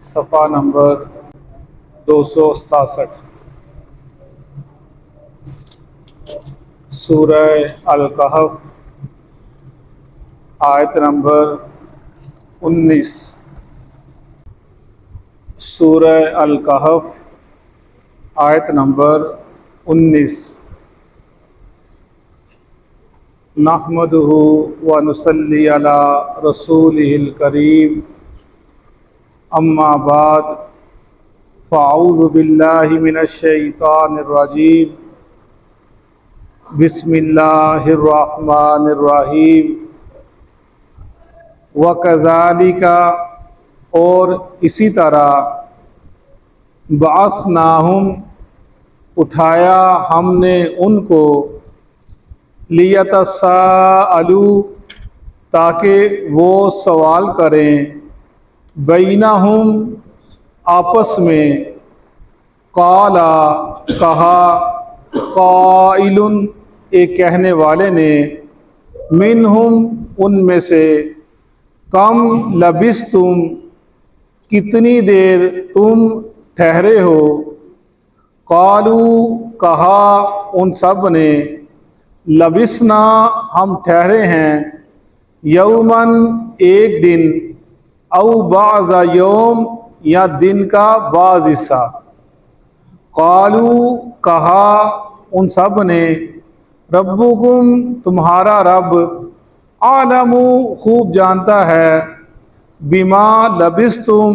صفحہ نمبر 267، سورہ الکہف، آیت نمبر 19۔ سورہ الکہف، آیت نمبر 19۔ نحمدہ ونصلی علی رسولہ الکریم، اما بعد، فاعوذ باللہ من الشیطان الرجیم، بسم اللہ الرحمن الرحیم۔ وَكَذَلِكَ، اور اسی طرح، بَعَثْنَاهُمْ، اٹھایا ہم نے ان کو، لِيَتَسَاءَلُوا، تاکہ وہ سوال کریں، بَيْنَهُمْ، آپس میں، قَالَ، کہا، قَائِلٌ، ایک کہنے والے نے، مِنْهُمْ، ان میں سے، کم لبثتم، کتنی دیر تم ٹھہرے ہو، قالوا، کہا ان سب نے، لبثنا، ہم ٹھہرے ہیں، یوماً، ایک دن، او بعض یوم، یا دن کا بعض حصہ، قالوا، کہا ان سب نے، ربکم، تمہارا رب، عالم، خوب جانتا ہے، بما لبثتم،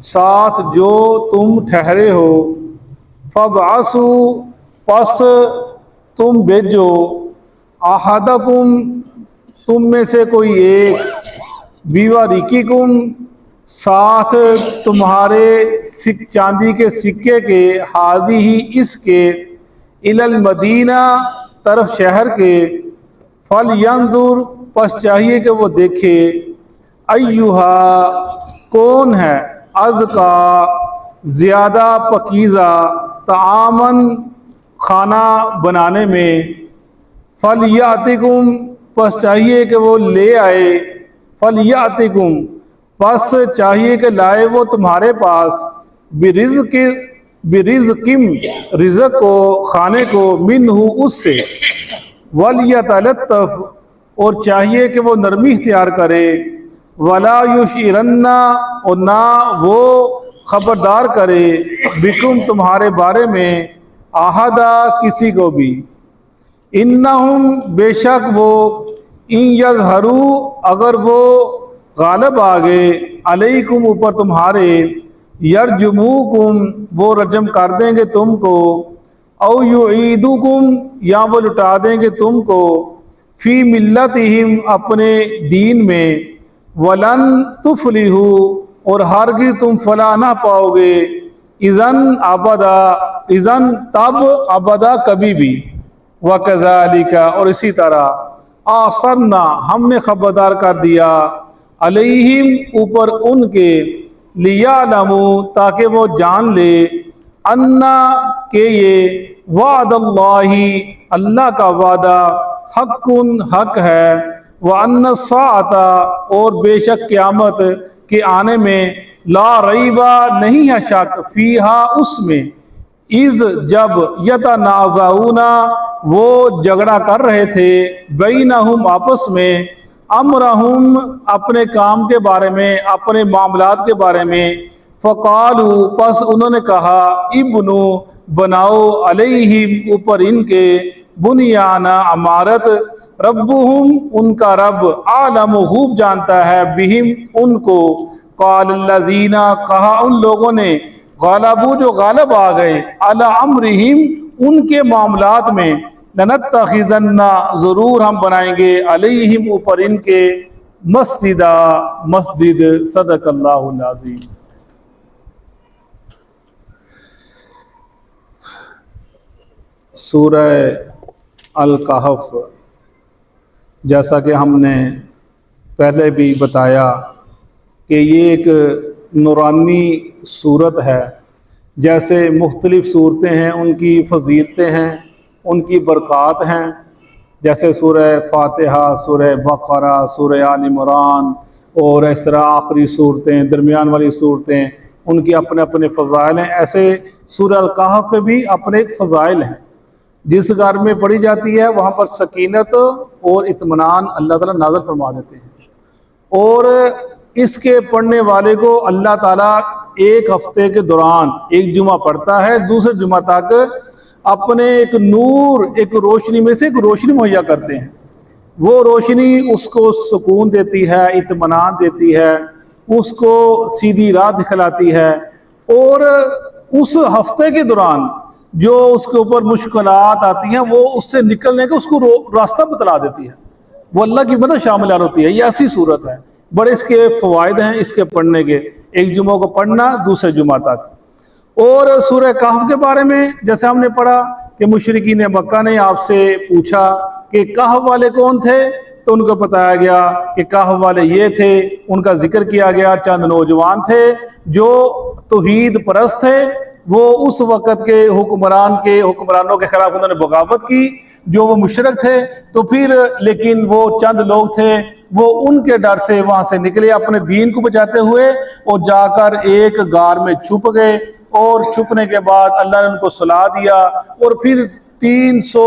ساتھ جو تم ٹھہرے ہو، فابعثوا، پس تم بھیجو، احدکم، تم میں سے کوئی ایک، بورقکم، ساتھ تمہارے چاندی کے سکے کے، ہی اس کے، الی المدینہ، طرف شہر کے، فلینظر، پس چاہیے کہ وہ دیکھے، ایہا، کون ہے، ازکا، زیادہ پاکیزہ، طعاماً، کھانا بنانے میں، فلیاتکم، پس چاہیے کہ وہ لے آئے، فلیاتکم، پس چاہیے کہ لائے وہ تمہارے پاس، برزقم، رزق کو، کھانے کو، منہ، اس سے، ولیتلطف، اور چاہیے کہ وہ نرمی اختیار کرے، ولا یشعرن، اور نہ وہ خبردار کرے، بکم، تمہارے بارے میں، احدا، کسی کو بھی، انہم، بے شک وہ، ان یظہروا، اگر وہ غالب آگئے، علیکم، اوپر تمہارے، یرجموکم، وہ رجم کر دیں گے تم کو، او یعیدوکم، یا وہ لٹا دیں گے تم کو، فی ملتہم، اپنے دین میں، ولن تفلحوا، اور ہرگز تم فلاح نہ پاؤ گے، اذن ابدا، اذن تب، ابدا کبھی بھی، وکذالک، اور اسی طرح، آثرنا، ہم نے خبردار کر دیا، علیہم، اوپر ان کے، لیعلموا، تاکہ وہ جان لے، انا، کہ یہ، وعد اللہ، اللہ کا وعدہ، حق، حق ہے، وان الساعۃ، اور بے شک قیامت کے آنے میں، لا ریب، نہیں ہے شک، فیہا، اس میں، اذ، جب، یتنازعون، وہ جھگڑا کر رہے تھے، بینہم، آپس میں، امرہم، اپنے کام کے بارے میں، اپنے معاملات کے بارے میں، فقالوا، پس انہوں نے کہا، ابنو، بناؤ، علیہم، اوپر ان کے، بنیانا، عمارت، ربہم، ان کا رب، عالم، خوب جانتا ہے، بہم، ان کو، قال الذین، کہا ان لوگوں نے، غالبو، جو غالب آ گئے، علی امرہم، ان کے معاملات میں، لنتخذن، ضرور ہم بنائیں گے، علیہم، اوپر ان کے، مسجدہ، مسجد، صدق اللہ العظیم۔ سورہ الکہف، جیسا کہ ہم نے پہلے بھی بتایا کہ یہ ایک نورانی صورت ہے، جیسے مختلف صورتیں ہیں ان کی فضیلتیں ہیں، ان کی برکات ہیں، جیسے سورہ فاتحہ، سورہ بقرہ، سورہ آل عمران، اور اس طرح آخری صورتیں، درمیان والی صورتیں، ان کی اپنے اپنے فضائل ہیں۔ ایسے سورہ الکہف کے بھی اپنے ایک فضائل ہیں۔ جس گھر میں پڑھی جاتی ہے وہاں پر سکینت اور اطمینان اللہ تعالیٰ نازل فرما دیتے ہیں، اور اس کے پڑھنے والے کو اللہ تعالیٰ ایک ہفتے کے دوران ایک جمعہ پڑھتا ہے، دوسرے جمعہ تک اپنے ایک نور، ایک روشنی میں سے ایک روشنی مہیا کرتے ہیں۔ وہ روشنی اس کو سکون دیتی ہے، اطمینان دیتی ہے، اس کو سیدھی راہ دکھلاتی ہے، اور اس ہفتے کے دوران جو اس کے اوپر مشکلات آتی ہیں وہ اس سے نکلنے کا اس کو راستہ بتلا دیتی ہے۔ وہ اللہ کی مدد شامل ہوتی ہے۔ یہ ایسی صورت ہے، بڑے اس کے فوائد ہیں اس کے پڑھنے کے، ایک جمعہ کو پڑھنا دوسرے جمعہ تک۔ اور سورہ کہف کے بارے میں جیسے ہم نے پڑھا کہ مشرکین مکہ نے آپ سے پوچھا کہ کہف والے کون تھے، تو ان کو بتایا گیا کہ کہف والے یہ تھے، ان کا ذکر کیا گیا، چند نوجوان تھے جو توحید پرست تھے، وہ اس وقت کے حکمرانوں کے خلاف انہوں نے بغاوت کی جو وہ مشرک تھے، تو پھر لیکن وہ چند لوگ تھے، وہ ان کے ڈر سے وہاں سے نکلے اپنے دین کو بچاتے ہوئے، اور جا کر ایک غار میں چھپ گئے، اور چھپنے کے بعد اللہ نے ان کو صلاح دیا، اور پھر 300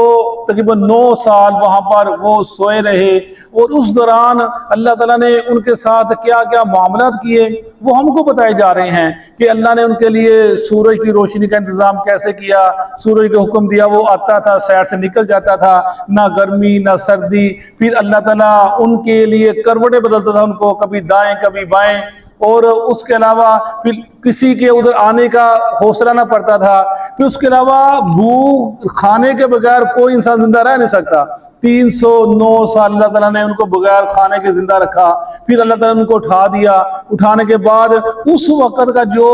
تقریباً 9 سال وہاں پر وہ سوئے رہے، اور اس دوران اللہ تعالیٰ نے ان کے ساتھ کیا کیا معاملات کیے وہ ہم کو بتائے جا رہے ہیں کہ اللہ نے ان کے لیے سورج کی روشنی کا انتظام کیسے کیا، سورج کا حکم دیا، وہ آتا تھا سیر سے نکل جاتا تھا، نہ گرمی نہ سردی، پھر اللہ تعالیٰ ان کے لیے کروٹیں بدلتا تھا، ان کو کبھی دائیں کبھی بائیں، اور اس کے علاوہ پھر کسی کے ادھر آنے کا حوصلہ نہ پڑتا تھا، پھر اس کے علاوہ بھوک کھانے کے بغیر کوئی انسان زندہ رہ نہیں سکتا۔ 309 سال اللہ تعالیٰ نے ان کو بغیر کھانے کے زندہ رکھا، پھر اللہ تعالیٰ نے ان کو اٹھا دیا، اٹھانے کے بعد اس وقت کا جو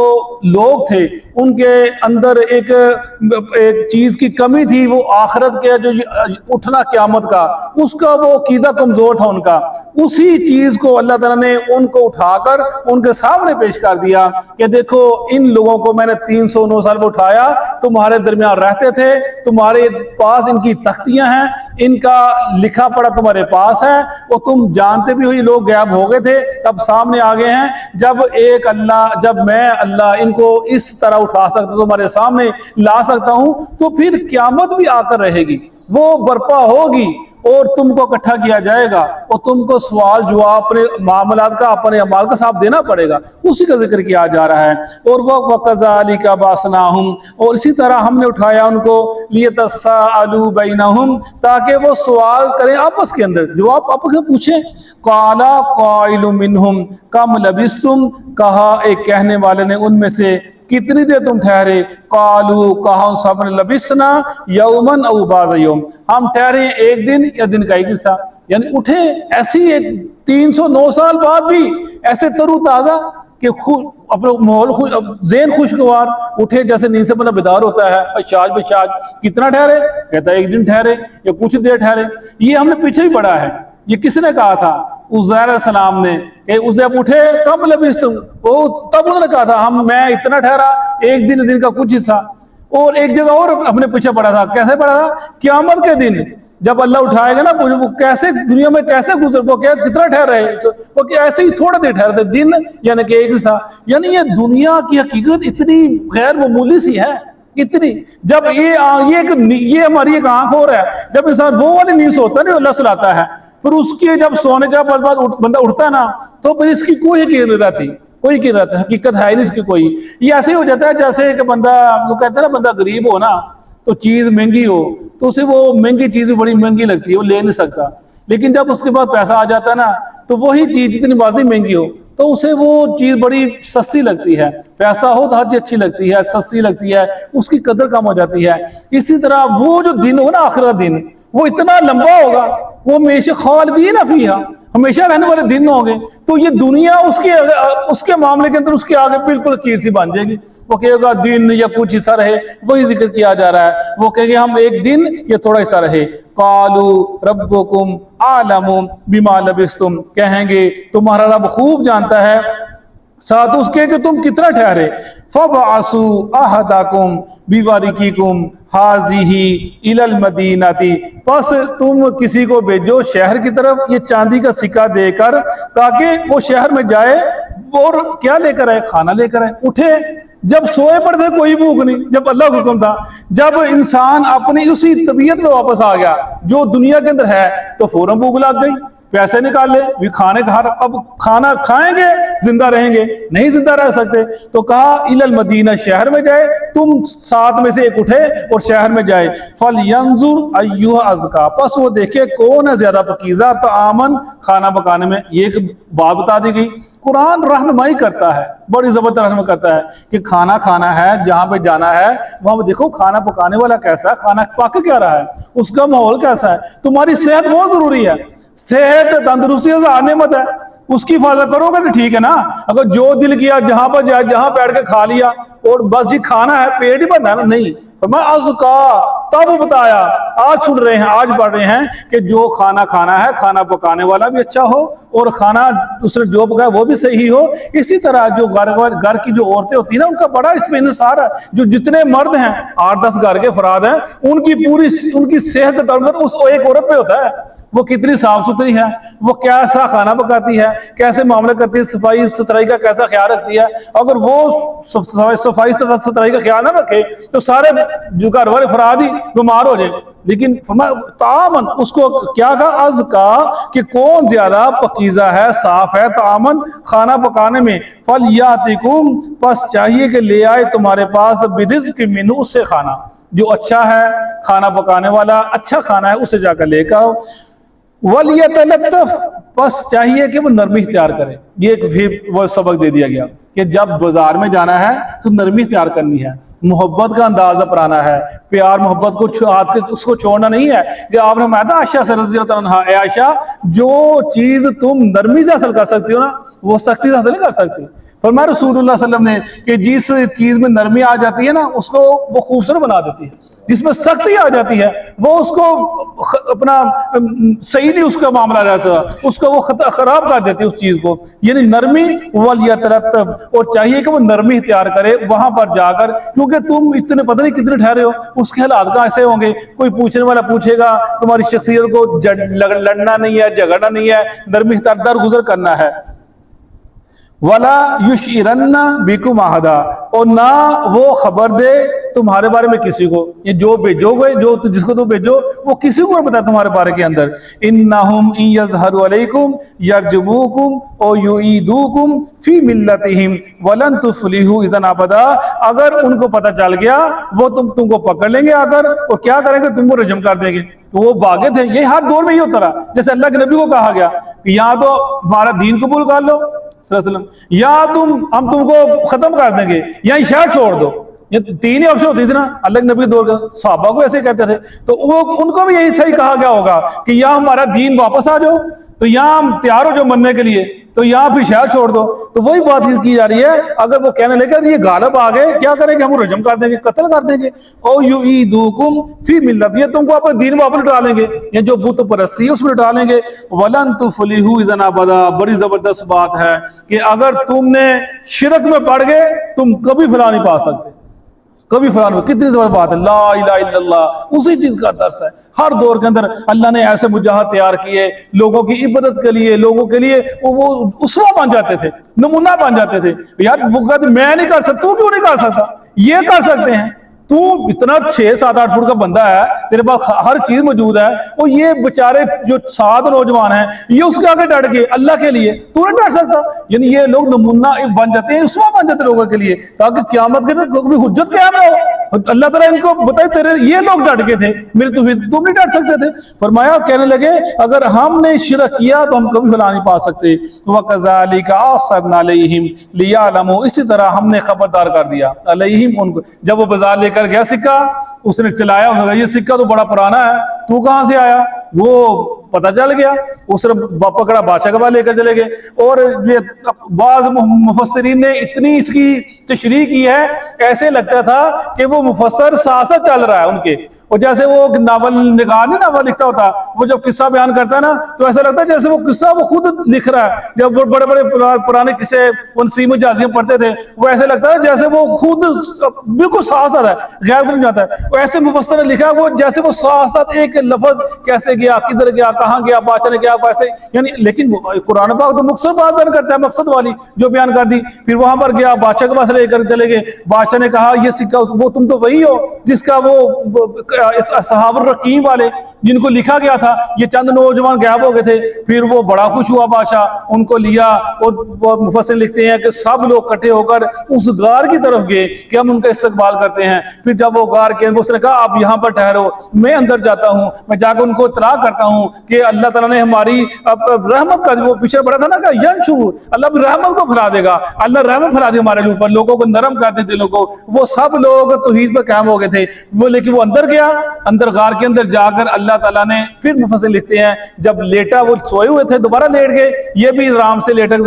لوگ تھے ان کے اندر ایک چیز کی کمی تھی، وہ آخرت کے جو اٹھنا قیامت کا، اس کا وہ عقیدہ کمزور تھا ان کا، اسی چیز کو اللہ تعالیٰ نے ان کو اٹھا کر ان کے سامنے پیش کر دیا کہ دیکھو ان لوگوں کو میں نے 309 سال میں اٹھایا، تمہارے درمیان رہتے تھے، تمہارے پاس ان کی تختیاں ہیں، ان کا لکھا پڑا تمہارے پاس ہے، اور تم جانتے بھی ہو یہ لوگ غائب ہو گئے تھے، اب سامنے آ گئے ہیں، جب میں اللہ ان کو اس طرح اٹھا سکتا تمہارے سامنے لا سکتا ہوں، تو پھر قیامت بھی آ کر رہے گی، وہ برپا ہوگی، اور تم کو اکٹھا کیا جائے گا، اور تم کو سوال جواب اپنے معاملات کا، اپنے اعمال کا صاحب دینا پڑے گا، اسی کا ذکر کیا جا رہا ہے۔ اور وہ وَكَذَلِكَ بَعَثْنَاهُمْ، اور اسی طرح ہم نے اٹھایا ان کو لِيَتَسَاءَلُوا بَيْنَهُمْ، تاکہ وہ سوال کریں آپس کے اندر، جواب آپس میں پوچھیں۔ قَالَ قَائِلٌ مِّنْهُمْ كَمْ لَبِثْتُمْ، کہا ایک کہنے والے نے ان میں سے کتنی دیر تم ٹھہرے، قالوا، کہا ان سب نے، لبثنا یوما او بعض یوم، ہم ٹھہرے ایک دن یا دن کا ایک حصہ، یعنی اٹھے ایسی 309 سال بعد بھی ایسے ترو تازہ کہ اپنا ماحول ذہن خوشگوار، اٹھے جیسے نیند سے بندہ بیدار ہوتا ہے، اشاج بشاج۔ کتنا ٹھہرے؟ کہتا ہے ایک دن ٹھہرے یا کچھ دیر ٹھہرے۔ یہ ہم نے پیچھے بھی پڑھا ہے، یہ کس نے کہا تھا؟ عزیر علیہ السلام نے، کہ عزیر اٹھے کب لبثتم، تب انہوں نے کہا تھا میں اتنا ٹھہرا، ایک دن کا کچھ حصہ۔ اور ایک جگہ اور ہم نے پیچھے پڑھا تھا، کیسے پڑھا تھا؟ قیامت کے دن جب اللہ اٹھائے گا نا، وہ کیسے دنیا میں کیسے گزر، وہ کتنا ٹھہرے، وہ ایسے ہی تھوڑا دیر ٹھہرتے، دن یعنی کہ ایک حصہ۔ یعنی یہ دنیا کی حقیقت اتنی غیر معمولی سی ہے، اتنی، جب یہ ہماری ایک آنکھ ہو رہا ہے، جب انسان وہ والی نیند سوتا ہے نا، اللہ سلاتا ہے، پھر اس کے جب سونے کے بعد بندہ اٹھتا ہے نا، تو پھر اس کی کوئی حقیقت نہیں رہتی، کوئی حقیقت ہے نہیں اس کی کوئی۔ یہ ایسے ہو جاتا ہے جیسے کہ بندہ، وہ کہتے ہیں نا بندہ غریب ہو نا، تو چیز مہنگی ہو تو اسے وہ مہنگی چیز بڑی مہنگی لگتی ہے، وہ لے نہیں سکتا، لیکن جب اس کے بعد پیسہ آ جاتا ہے نا، تو وہی چیز جتنی بازی مہنگی ہو تو اسے وہ چیز بڑی سستی لگتی ہے، پیسہ ہو تو ہر چیز اچھی لگتی ہے، سستی لگتی ہے، اس کی قدر کم ہو جاتی ہے۔ اسی طرح وہ جو دن ہو نا، آخرت دن، وہ اتنا لمبا ہوگا، وہ ہمیشہ خالدین فیہا، ہمیشہ رہنے والے دن ہوں گے، تو یہ دنیا اس کے معاملے کے اندر اس کے آگے بالکل حقیر سی بن جائے گی۔ وہ کہے گا دن یا کچھ حصہ رہے، وہی ذکر کیا جا رہا ہے، وہ کہے گے ہم ایک دن یا تھوڑا حصہ رہے۔ قالوا ربکم اعلم بما لبثتم، کہیں گے تمہارا رب خوب جانتا ہے، ساتھ اس کے کہ تم کتنا ٹھہرے۔ فَبْعَثُوا أَحَدَكُمْ بِوَرِقِكُمْ هَٰذِهِ إِلَى الْمَدِينَةِ، بس تم کسی کو بھیجو شہر کی طرف یہ چاندی کا سکہ دے کر، تاکہ وہ شہر میں جائے اور کیا لے کر آئے؟ کھانا لے کر آئے۔ اٹھے جب سوئے پڑے تھے کوئی بھوک نہیں، جب اللہ کا حکم تھا، جب انسان اپنی اسی طبیعت میں واپس آ گیا جو دنیا کے اندر ہے تو فوراً بھوک لگ گئی، پیسے نکال لے بھی کھانے کا، اب کھانا کھائیں گے زندہ رہیں گے؟ نہیں زندہ رہ سکتے۔ تو کہا الی المدینہ، شہر میں جائے، تم 7 میں سے ایک اٹھے اور شہر میں جائے، فَلْيَنْظُرْ أَيُّهَا أَزْكَىٰ، پس وہ دیکھے کون ہے زیادہ پاکیزہ طعاماً، کھانا پکانے میں۔ یہ ایک بات بتا دی گئی۔ قرآن رہنمائی کرتا ہے، بڑی زبردست رہنمائی کرتا ہے کہ کھانا کھانا ہے، جہاں پہ جانا ہے وہاں پہ دیکھو کھانا پکانے والا کیسا ہے، کھانا پک کیا رہا ہے، اس کا ماحول کیسا ہے۔ تمہاری صحت بہت ضروری ہے، صحت تندرستی نعمت ہے، اس کی حفاظت کرو گے تو ٹھیک ہے نا۔ اگر جو دل کیا جہاں پر جائے، جہاں بیٹھ کے کھا لیا اور بس جی کھانا ہے، پیٹ ہی بھرنا ہے نا، نہیں۔ میں ازکا تب بتایا، آج سن رہے ہیں، آج پڑھ رہے ہیں کہ جو کھانا کھانا ہے، کھانا پکانے والا بھی اچھا ہو اور کھانا اس نے جو پکایا وہ بھی صحیح ہو۔ اسی طرح جو گھر کی جو عورتیں ہوتی ہیں نا، ان کا بڑا اس میں انحصار ہے۔ جو جتنے مرد ہیں، 8-10 گھر کے افراد ہیں، ان کی پوری ان کی صحت کا تعلق اس ایک عورت پہ ہوتا ہے۔ وہ کتنی صاف ستھری ہے، وہ کیسا کھانا پکاتی ہے، کیسے معاملہ کرتی ہے، صفائی ستھرائی کا کیسا خیال رکھتی ہے۔ اگر وہ صفائی ستھرائی کا خیال نہ رکھے تو سارے جو گھر والے افراد ہی بیمار ہو جائیں۔ لیکن تعامن، اس کو کیا کہا؟ ازکا، کہ کون زیادہ پاکیزہ ہے، صاف ہے، تعامن کھانا پکانے میں۔ فَلْيَأْتِكُمْ، پس چاہیے کہ لے آئے تمہارے پاس، بِرِزْقٍ مِّنْهُ، اس سے کھانا جو اچھا ہے، کھانا پکانے والا اچھا کھانا ہے، اسے جا کر لے کر آؤ۔ وَلْيَتَلَطَّفْ، پس چاہیے کہ وہ نرمی اختیار کرے۔ یہ ایک بھی وہ سبق دے دیا گیا کہ جب بازار میں جانا ہے تو نرمی اختیار کرنی ہے، محبت کا انداز اپنانا ہے، پیار محبت کو اس کو چھوڑنا نہیں ہے۔ کہ آپ نے فرمایا تھا عائشہ سے رضی اللہ عنہا، اے عائشہ، جو چیز تم نرمی سے حاصل کر سکتی ہو نا، وہ سختی سے حاصل نہیں کر سکتی۔ فرمایا رسول اللہ صلی اللہ علیہ وسلم نے کہ جس چیز میں نرمی آ جاتی ہے نا، اس کو وہ خوبصورت بنا دیتی ہے۔ جس میں سختی آ جاتی ہے وہ اس کو اپنا صحیح نہیں، اس کا معاملہ رہتا، اس کو وہ خراب کر دیتی ہے اس چیز کو۔ یعنی نرمی، وَلْيَتَلَطَّفْ، اور چاہیے کہ وہ نرمی اختیار کرے وہاں پر جا کر، کیونکہ تم اتنے پتہ نہیں کتنے ٹھہرے ہو، اس کے حالات کیسے ہوں گے، کوئی پوچھنے والا پوچھے گا، تمہاری شخصیت کو لڑنا نہیں ہے، جھگڑنا نہیں ہے، نرمی اختیار درگزر کرنا ہے۔ وَلَا يُشْعِرَنَّ بِكُمْ أَحَدًا، اور نہ وہ خبر دے تمہارے بارے میں کسی کو، یہ جو بھیجو گے، جو جس کو تم بھیجو وہ کسی کو بتا تمہارے بارے کے اندر۔ إِنَّهُمْ إِن يَظْهَرُوا عَلَيْكُمْ يَرْجُمُوكُمْ أَوْ يُعِيدُوكُمْ فِي مِلَّتِهِمْ وَلَن تُفْلِحُوا إِذًا أَبَدًا، اگر ان کو پتہ چل گیا وہ تم کو پکڑ لیں گے آ کر، اور کیا کریں گے؟ تم کو رجم کر دیں گے۔ تو وہ بھاگے تھے، یہ ہر دور میں یہ ہوتا رہا۔ جیسے اللہ کے نبی کو کہا گیا کہ یا تو ہمارا دین قبول کر لو صلی اللہ علیہ وسلم، یا ہم تم کو ختم کر دیں گے، یا شہر چھوڑ دو۔ یہ 3 ہی آپشن ہوتی تھی نا اللہ کے نبی کے دور کا، صحابہ کو ایسے کہتے تھے، تو وہ ان کو بھی یہی صحیح کہا گیا ہوگا کہ یا ہمارا دین واپس آ جاؤ، تو یا ہم تیار ہو جو مننے کے لیے، تو یا پھر شہر چھوڑ دو۔ تو وہی بات کی جا رہی ہے، اگر وہ کہنے لگے یہ غالب آ گئے، کیا کریں گے؟ ہم رجم کر دیں گے، قتل کر دیں گے۔ او یعیدوکم فی ملت، یہ تم کو اپنے دین واپس ڈالیں گے، یہ جو بت پرستی ہے اس میں ڈالیں گے۔ ولن تفلحوا اذا ابدا، بڑی زبردست بات ہے کہ اگر تم نے شرک میں پڑ گئے تم کبھی فلاح نہیں پا سکتے، کبھی فران ہو۔ کتنی زبردست بات ہے، لا الہ الا اللہ، اسی چیز کا درس ہے۔ ہر دور کے اندر اللہ نے ایسے مجاہد تیار کیے لوگوں کی عبادت کے لیے، لوگوں کے لیے وہ اسوہ بن جاتے تھے، نمونہ بن جاتے تھے۔ یار وہ کہتے میں نہیں کر سکتا، تو کیوں نہیں کر سکتا؟ یہ کر سکتے ہیں۔ تو اتنا 6-7-8 فٹ کا بندہ ہے، تیرے پاس ہر چیز موجود ہے، اور یہ بیچارے جو 7 نوجوان ہیں یہ اس کے آگے ڈٹ گئے اللہ کے لیے، تو نہیں ڈٹ سکتا؟ یعنی یہ لوگ نمونہ بن جاتے ہیں، اسوہ بن جاتے ہیں لوگوں کے لیے، تاکہ قیامت کے دن کوئی حجت قیام نہ ہو۔ اللہ تعالیٰ ان کو بتائے تیرے یہ لوگ ڈٹ گئے تھے میرے توحید، تم نہیں ڈٹ سکتے تھے۔ فرمایا کہنے لگے اگر ہم نے شرک کیا تو ہم کبھی فلاح نہیں پا سکتے۔ وَكَذَلِكَ أَعْصَرْنَا عَلَيْهِمْ لِيَعْلَمُوا، اسی طرح ہم نے خبردار کر دیا علیہم ان کو۔ جب وہ بازار لے کر گیا سکہ، اس نے چلایا، انہوں نے کہا یہ سکہ تو بڑا پرانا ہے، تو کہاں سے آیا؟ وہ پتہ چل گیا، اس نے پکڑا، بادشاہ کے پاس لے کر چلے گئے۔ اور یہ بعض مفسرین نے اتنی اس کی تشریح کی ہے، ایسے لگتا تھا کہ وہ مفسر ساتھ ساتھ چل رہا ہے ان کے، اور جیسے وہ ناول نگار نہیں ناول لکھتا ہوتا، وہ جب قصہ بیان کرتا ہے نا تو ایسا لگتا ہے جیسے وہ قصہ وہ خود لکھ رہا ہے. جب وہ بڑے بڑے پرانے قصے نسیم الجازی پڑھتے تھے وہ ایسے لگتا ہے جیسے وہ خود بالکل ساتھ ساتھ ہے، غائب نہیں جاتا ہے. وہ ایسے مفسر نے لکھا وہ جیسے وہ ساتھ ساتھ ایک لفظ کیسے گیا، کدھر گیا، کہاں گیا، بادشاہ نے کیا کیسے، یعنی لیکن قرآن پاک تو مختصر بات بیان کرتا ہے، مقصد والی جو بیان کر دی. پھر وہاں پر گیا، بادشاہ کے پاس لے کر چلے گئے. بادشاہ نے کہا یہ سکہ، وہ تم تو وہی ہو جس کا وہ اصحاب الرقیم والے جن کو لکھا گیا تھا، یہ چند نوجوان غائب ہو گئے تھے. پھر وہ بڑا خوش ہوا بادشاہ، ان کو لیا، اور مفسر لکھتے ہیں کہ سب لوگ اکٹھے ہو کر اس غار کی طرف گئے کہ ہم ان کا استقبال کرتے ہیں. پھر جب وہ غار کے اس نے کہا آپ یہاں پر ٹھہرو، میں اندر جاتا ہوں، میں جا کر ان کو اطلاع کرتا ہوں کہ اللہ تعالیٰ نے ہماری رحمت کا، وہ پیچھے پڑا تھا نا کہ ینشر، اللہ بھی رحمت کو پھیلا دے گا، اللہ رحمت پھیلا دے ہمارے اوپر، لوگوں کو نرم کر دے دلوں کو. وہ سب لوگ توحید پر قائم ہو گئے تھے. وہ لیکن وہ اندر گیا، اندر غار کے اندر جا کر اللہ تعالیٰ نے پھر مفسر لکھتے ہیں جب لیٹا، وہ سوئے ہوئے تھے دوبارہ لیٹ گئے، یہ بھی آرام سے لیٹا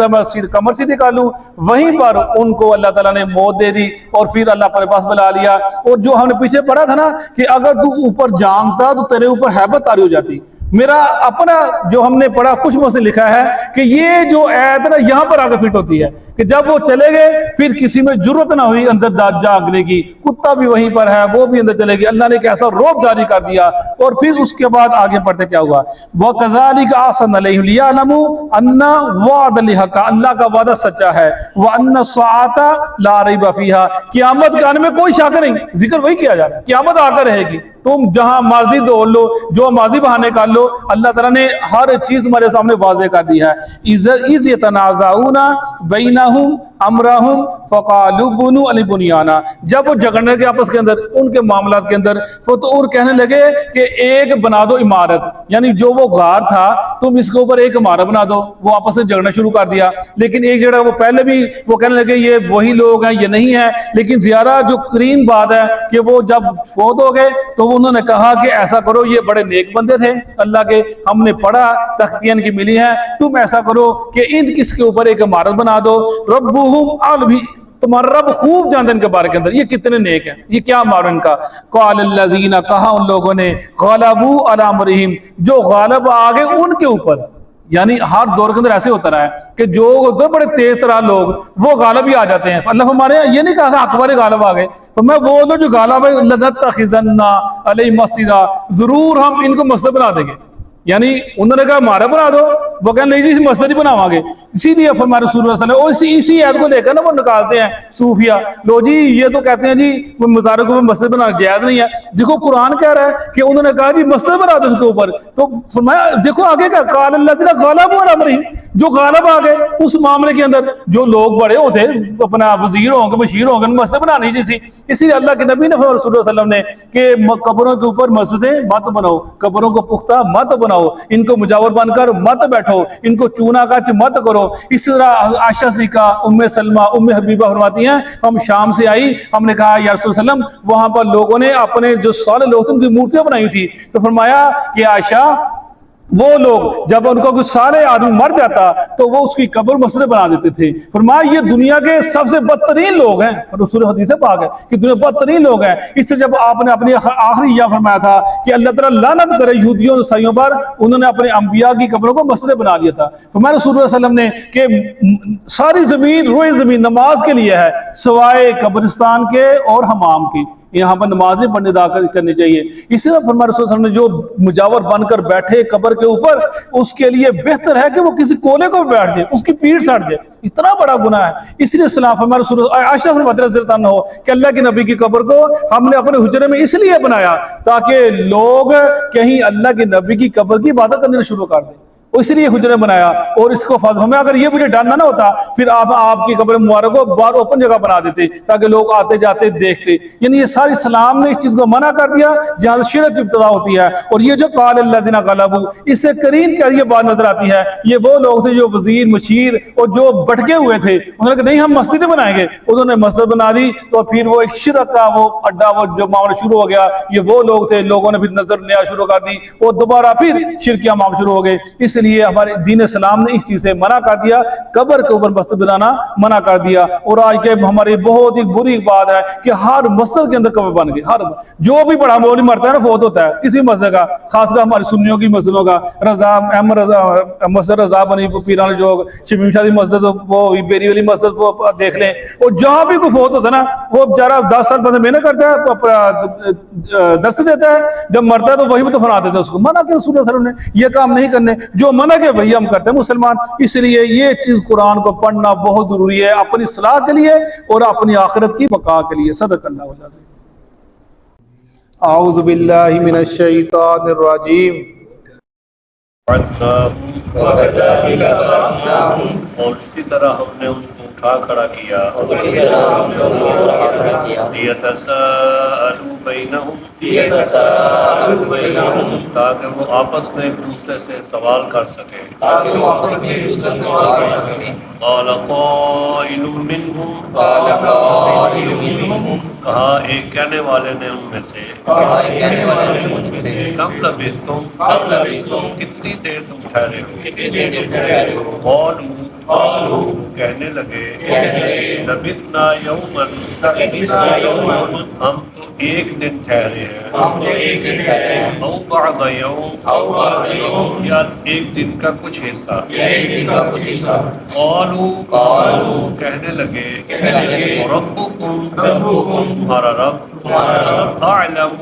کمر سیدھی کر لوں، وہیں پر ان کو اللہ تعالیٰ نے موت دے دی اور پھر اللہ اپنے پاس بلا لیا. اور جو ہم نے پیچھے پڑھا تھا نا کہ اگر تو اوپر جانتا تو تیرے اوپر ہیبت طاری ہو جاتی. میرا اپنا جو ہم نے پڑھا کچھ میں سے لکھا ہے کہ یہ جو آیت نا یہاں پر آگے فٹ ہوتی ہے کہ جب وہ چلے گئے پھر کسی میں جرت نہ ہوئی اندر جاگنے کی، کتا بھی وہیں پر ہے وہ بھی اندر چلے گی. اللہ نے ایک ایسا روب جاری کر دیا. اور پھر اس کے بعد آگے پڑھتے کیا ہوا، وَكَذَلِكَ أَحْسَنَ عَلَيْهِ لِيَعْلَمُوا أَنَّ وَعْدَ الْحَقَّ، اللہ کا وعدہ سچا ہے، وَأَنَّ السَّاعَةَ لَا رَيْبَ فِيهَا، قیامت کے آنے میں کوئی شک نہیں. ذکر وہی کیا جا رہا ہے، قیامت آ کر رہے گی، تم جہاں مرضی دوڑ لو، جو ماضی بہانے کر لو، اللہ تعالیٰ نے ہر چیز تمہارے سامنے واضح کر دی ہے. اِذْ يَتَنَازَعُونَ بَيْنَهُمْ امرہم فقالوا بنوا لبنیانا، جب وہ جھگڑنے کے آپس کے اندر ان کے معاملات کے اندر تو اور کہنے لگے کہ ایک بنا دو عمارت، یعنی جو وہ غار تھا تم اس کے اوپر ایک عمارت بنا دو. وہ آپس میں جھگڑنا شروع کر دیا. لیکن ایک جگہ وہ پہلے بھی وہ کہنے لگے یہ وہی لوگ ہیں، یہ نہیں ہے. لیکن زیادہ جو قرین بات ہے کہ وہ جب فوت ہو گئے تو انہوں نے کہا کہ ایسا کرو، یہ بڑے نیک بندے تھے اللہ کے، ہم نے پڑھا تختیاں ان کی ملی ہیں، تم ایسا کرو کہ ان کس کے اوپر ایک عمارت بنا دو. ربہم عالمی، تمہارا رب خوب جانتے ان کے بارے کے اندر یہ کتنے نیک ہیں، یہ کیا معنی ان کا. قال الذین، کہا ان لوگوں نے، غلبوا علی امرہم، جو غالب آ گئے ان کے اوپر. یعنی ہر دور کے اندر ایسے ہوتا رہا ہے کہ جو بڑے تیز ترا لوگ وہ غالب ہی آ جاتے ہیں. اللہ ہمارے یہ نہیں کہا حق والے غالب آ گئے، تو میں وہ لوگ جو غالب ہے لنتخذن علیہم مسجدا، ضرور ہم ان کو مسجد بنا دیں گے. یعنی انہوں نے کہا ہمارا بنا دو، وہ کہا نہیں جی مسجد ہی بناواں گے. اسی لیے فرمایا رسول اللہ صلی اللہ علیہ وسلم، اسی آیت کو لے کر نا وہ نکالتے ہیں صوفیہ لو جی، یہ تو کہتے ہیں جی مزاروں کے اوپر مسجد بنانا جائز نہیں ہے. دیکھو قرآن کہہ رہا ہے کہ انہوں نے کہا جی مسجد بنا دو اس کے اوپر، تو فرمایا دیکھو آگے کا قال الذین غلبوا علی امرہم، جو غالب آ گئے اس معاملے کے اندر، جو لوگ بڑے ہوتے اپنا وزیر ہوں گے بشیر ہوں گے مسجد بنانی جیسی. اسی لیے اللہ کے نبی نے رسول اللہ صلی اللہ علیہ وسلم نے کہ قبروں کے اوپر مسجدیں مت بناؤ، قبروں کو پختہ مت بناؤ، ان کو مجاور بن کر مت بیٹھو، ان کو چونا کاچ مت کرو. اس طرح عائشہ صدیقہ، ام سلمہ، ام حبیبہ فرماتی ہیں ہم شام سے آئی، ہم نے کہا یا رسول اللہ علیہ وسلم وہاں پر لوگوں نے اپنے جو صالح لوگ تھے ان کی مورتیاں بنائی تھی. تو فرمایا کہ عائشہ وہ لوگ جب ان کو کوئی سارے آدمی مر جاتا تو وہ اس کی قبر مسجد بنا دیتے تھے. فرمایا یہ دنیا کے سب سے بدترین لوگ ہیں، رسول حدیث پاک ہے کہ دنیا بدترین لوگ ہیں. اس سے جب آپ نے اپنی آخری یہ فرمایا تھا کہ اللہ تعالیٰ لعنت کرے یہودیوں اور عیسائیوں پر، انہوں نے اپنے انبیاء کی قبروں کو مسجد بنا دیا تھا. فرمایا رسول اللہ صلی اللہ علیہ وسلم نے کہ ساری زمین روئے زمین نماز کے لیے ہے سوائے قبرستان کے اور حمام کی، یہاں پر نماز نہیں پڑھنے ادا کرنی چاہیے. اسی طرح فرمایا رسول اللہ علیہ وسلم نے جو مجاور بن کر بیٹھے قبر کے اوپر، اس کے لیے بہتر ہے کہ وہ کسی کولے کو بیٹھ جائے، اس کی پیٹھ سٹ جائے، اتنا بڑا گناہ ہے. اس لیے اسلام فرمایا رسول اللہ عائشہ فرماتی رضی اللہ عنہ کہ اللہ کے نبی کی قبر کو ہم نے اپنے حجرے میں اس لیے بنایا تاکہ لوگ کہیں اللہ کے نبی کی قبر کی عبادت کرنے شروع کر دیں، اس لیے حجرے بنایا. اور اس کو فضل ہمیں اگر یہ مجھے ڈرنا نہ ہوتا پھر آپ کی قبر مبارک کو باہر اوپن جگہ بنا دیتے تاکہ لوگ آتے جاتے دیکھتے. یعنی یہ ساری اسلام نے اس چیز کو منع کر دیا جہاں شرک کی ابتدا ہوتی ہے. اور یہ جو قال الذین غلبوا، اس سے قرین کا یہ بات نظر آتی ہے یہ وہ لوگ تھے جو وزیر مشیر اور جو بٹکے ہوئے تھے، انہوں نے کہا نہیں ہم مسجد بنائیں گے، انہوں نے مسجد بنا دی. تو پھر وہ ایک شرک کا وہ اڈا وہ جو معاملہ شروع ہو گیا. یہ وہ لوگ تھے، لوگوں نے پھر نظر نیا شروع کر دی اور دوبارہ پھر شرکیاں معاملہ شروع ہو گئے. اس لیے ہمارے دین اسلام نے اس چیز سے منع کر دیا، قبر کے اوپر مسجد بنانا منع کر دیا۔ اور آج کے ہماری بہت ہی بری بات ہے کہ ہر مسجد کے اندر قبر بن گئی، ہر جو بھی بڑا مولوی مرتا ہے نا فوت ہوتا ہے کسی مسجد کا، خاص کر ہماری سنیوں کی مسجدوں کا، رضا احمد رضا مسجد رضا بنی پیران جو شمیم شاہ مسجد، وہ بیری والی مسجد وہ دیکھ لیں، اور جہاں بھی کوئی فوت ہوتا ہے نا وہ بیچارہ 10 سال پہلے محنت کرتا ہے، درس دیتا ہے، جب مرتا ہے تو وہی دفنا دیتے ہیں اس کو۔ منع کہ رسول اللہ صلی اللہ علیہ وسلم نے یہ کام نہیں کرنے، جو منع کہ وہی ہم کرتے ہیں مسلمان۔ اس لیے یہ چیز قرآن کو پڑھنا بہت ضروری ہے اپنی اصلاح کے لیے اور اپنی آخرت کی بقا کے لیے۔ صدق اللہ العظیم۔ اعوذ باللہ من الشیطان الرجیم۔ اور اسی طرح ہم نے ان کو اٹھا کھڑا کیا، لِيَتَسَاءَلُوا بَيْنَهُمْ، تاکہ وہ آپس میں ایک دوسرے سے سوال کر سکیں۔ قَالَ قَائِلٌ مِّنْهُمْ، کہا ایک کہنے والے نے ان میں سے، کم لبثتم، کتنی دیر تم ٹھہرے ہو؟ قالوا، کہنے لگے، لبثنا یوماً، ہم تو ایک دن ٹھہرے ہیں، او بعض یوم، یا ایک دن کا کچھ حصہ۔ قالوا، کہنے لگے، ربکم، تمہارا رب، اعلم،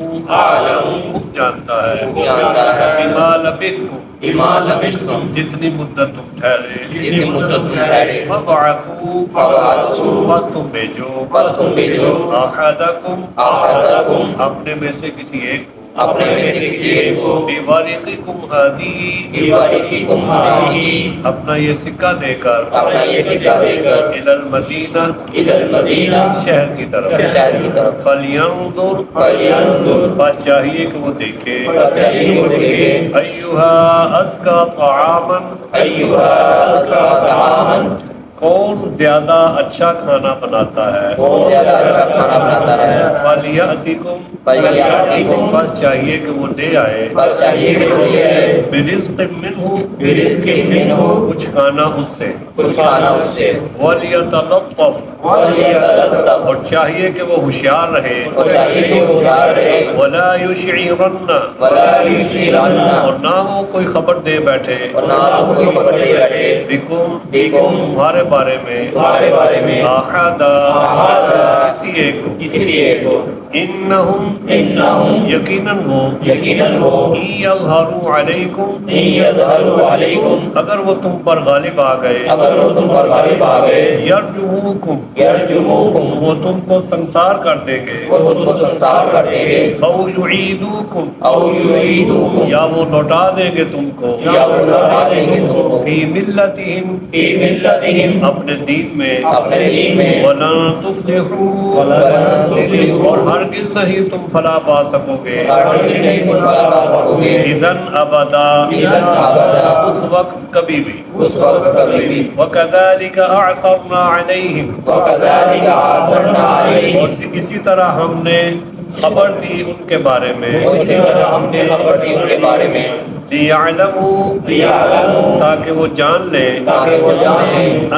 خوب جانتا ہے، بما لبثتم، جتنی مدت تم ٹھہرے، فبعثوا، بس تم بھیجو، احدکم، اپنے میں سے کسی ایک کو، بورقکم ہذہ، اپنا یہ سکہ دے کر، الی المدینہ، شہر کی طرف، فلینظر، بس چاہیے کہ وہ دیکھے، ایھا ازکی طعاما، کون زیادہ اچھا کھانا بناتا ہے، فلیأتکم، بس چاہیے کہ وہ لے آئے، برزق منہ، کچھ کھانا اس سے، ولیتلطف، اور چاہیے کہ وہ ہوشیار رہے، ولا یشعرن، اور نہ وہ کوئی خبر دے بیٹھے، بکم، تمہارے بارے میں، احدا، کسی ایک کو، انہم، یقیناً وہ، ان یظہروا علیکم، اگر وہ تم پر غالب آ گئے، یرجموکم، وہ تم کو سنسار کر دیں گے، او یعیدوکم، یا وہ لوٹا دیں گے تم کو، فی ملتہم، اپنے دین میں، وَلَن تُفْلِحُوا، اور ہرگز نہیں تم فلاح پا سکو گے، اذن ابدا، اس وقت کبھی بھی، وَكَذَلِكَ أَعْثَرْنَا عَلَيْهِمْ، اور اسی طرح ہم نے خبر دی ان کے بارے میں، لِيَعْلَمُوا، تاکہ وہ جان لیں،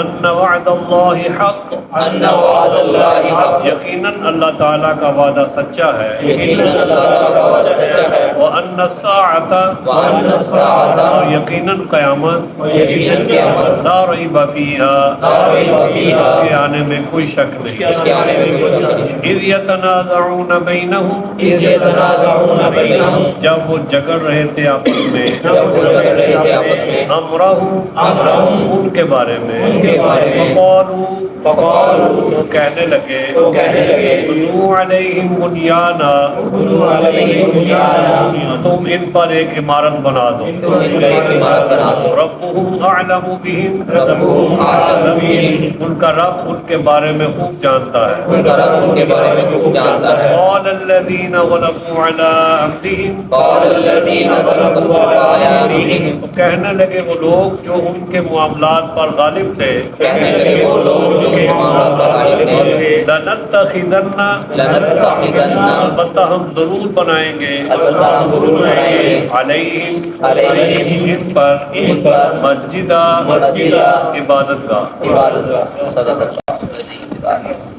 أَنَّ وَعْدَ اللَّهِ حَقٌّ، یقیناً اللہ تعالیٰ کا وعدہ سچا ہے، وَأَنَّ السَّاعَةَ، اور یقیناً قیامت، لا ریب فیہا، اس کے آنے میں کوئی شک نہیں، اذ یتنازعون بینہم، جب وہ جگڑ رہے تھے آپس میں، امرہم، ان کے بارے میں، فقالوا، تو کہنے لگے، بنوا علیہم بنیانا، تم ان پر ایک عمارت بنا دو، ربہم اعلم بہم، ان کا رب ان کے بارے میں خوب جانتا ہے، قال الذین غلبوا علی امرہم، وعلى أمرهم تو کہنے لگے وہ لوگ جو ان کے معاملات پر غالب تھے کہنے لگے وہ لوگ جو معاملات پر غالب تھے لنتخذن لنتخذن البتہ ہم ضرور بنائیں گے البتہ ہم ضرور بنائیں گے علیہم علیہم ان پر مسجدہ مسجدہ عبادت گاہ عبادت گاہ صدق اللہ